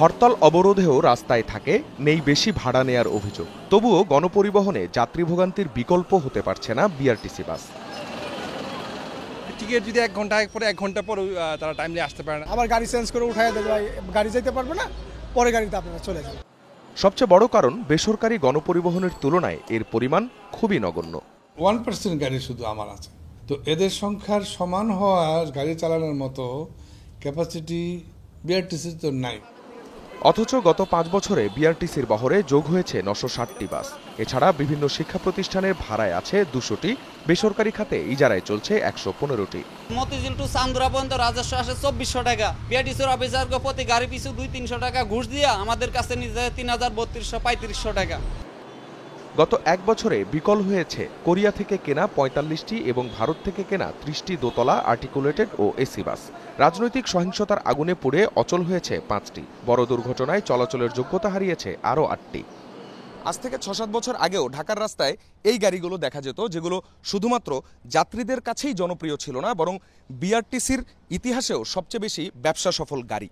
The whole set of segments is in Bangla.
হরতাল অবরোধেও রাস্তায় থাকে, নেই বেশি ভাড়া নেয়ার অভিযোগ। তবুও গণপরিবহনে যাত্রী ভোগান্তির বিকল্প হতে পারছে না বিআরটিসি বাস। টিকিট যদি 1 ঘন্টা পরে 1 ঘন্টা পরে তারা টাইমলি আসতে পারে না, আবার গাড়ি চেঞ্জ করে উঠায় দেবে, গাড়ি যেতে পারবে না, পরে গাড়িতে আপনারা চলে যাবেন। সবচেয়ে বড় কারণ বেসরকারি গণপরিবহনের তুলনায় এর পরিমাণ খুবই নগণ্য। 1% গাড়ি শুধু আমার আছে, তো এদের সংখ্যার সমান হওয়া গাড়ি চালানোর মতো ক্যাপাসিটি বিআরটিসির তো নাই। অথচ গত 5 বছরে বিআরটিসির বহরে যোগ হয়েছে 960টি বাস। এছাড়া বিভিন্ন শিক্ষা প্রতিষ্ঠানের ভাড়ায় আছে 200টি, বেসরকারি খাতে ইজারায় চলছে 115টি। মতিঝিল টু চান্দুরা পর্যন্ত রাজস্ব আসে 2400 টাকা। বিআরটিসির অফিসারকে প্রতি গাড়ি পিছু 200-300 টাকা ঘুষ দিয়ে আমাদের কাছে নিতে 3300-3500 টাকা। গত 1 বছরে বিকল হয়েছে কোরিয়া থেকে কেনা 45টি এবং ভারত থেকে কেনা 30টি দোতলা আর্টিকুলেটেড ও এসি বাস। রাজনৈতিক সহিংসতার আগুনে পুড়ে অচল হয়েছে 5টি। বড় দুর্ঘটনায় চলাচলের যোগ্যতা হারিয়েছে আরও 8টি। আজ থেকে 6-7 বছর আগেও ঢাকার রাস্তায় এই গাড়িগুলো দেখা যেত, যেগুলো শুধুমাত্র যাত্রীদের কাছেই জনপ্রিয় ছিল না, বরং বিআরটিসির ইতিহাসেও সবচেয়ে বেশি ব্যবসা সফল গাড়ি।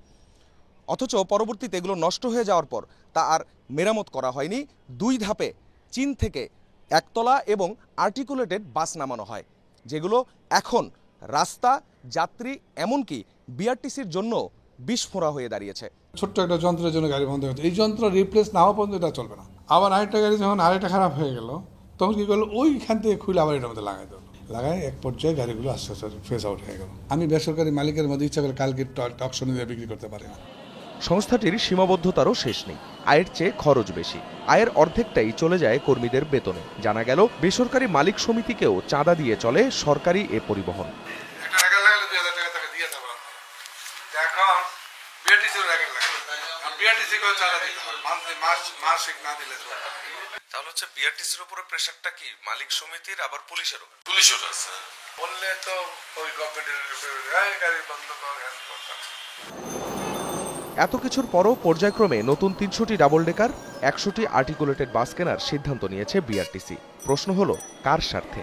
অথচ পরবর্তীতে এগুলো নষ্ট হয়ে যাওয়ার পর তা আর মেরামত করা হয়নি। 2 ধাপে চীন থেকে একতলা এবং আর্টিকুলেটেড বাস নামানো হয়, যেগুলো এখন রাস্তা, যাত্রী, এমনকি বিআরটিসির জন্য বিস্ফোরা হয়ে দাঁড়িয়েছে। ছোট্ট একটা যন্ত্রের জন্য গাড়ি বন্ধ হয়েছে, এই যন্ত্র রিপ্লেস না হওয়া পর্যন্ত এটা চলবে না। আবার আরেকটা গাড়ি যখন আরেকটা খারাপ হয়ে গেল, তখন কি করলো, ওইখান থেকে খুলে আবার এটার মধ্যে লাগাই দিল। লাগায় এক পর্যায়ে গাড়িগুলো আস্তে আস্তে ফেস আউট হয়ে গেল। আমি বেসরকারি মালিকের মধ্যে ইচ্ছা করে কালকে অকশনে দিয়ে বিক্রি করতে পারি না। সংস্থাটির সীমাবদ্ধতারও শেষ নেই। আয়ের চেয়ে খরচ বেশি। আয়ের অর্ধেকটাই চলে যায় কর্মীদের বেতনে। জানা গেল বেসরকারি মালিক সমিতিকেও চাঁদা দিয়ে চলে সরকারি এ পরিবহন। তাহলে হচ্ছে বিআরটিসির উপরে প্রেসারটা কি মালিক সমিতির, আবার পুলিশেরও? পুলিশেরও আছে। বললে তো ওই গভর্নমেন্টের গাড়ি বন্ধ করে। এত কিছুর পরও পর্যায়ক্রমে নতুন 300টি ডাবল ডেকার, 100টি আর্টিকুলেটেড বাস কেনার সিদ্ধান্ত নিয়েছে বিআরটিসি। প্রশ্ন হলো, কার স্বার্থে?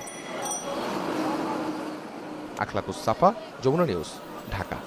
আখলাকুস সাফা, যমুনা নিউজ, ঢাকা।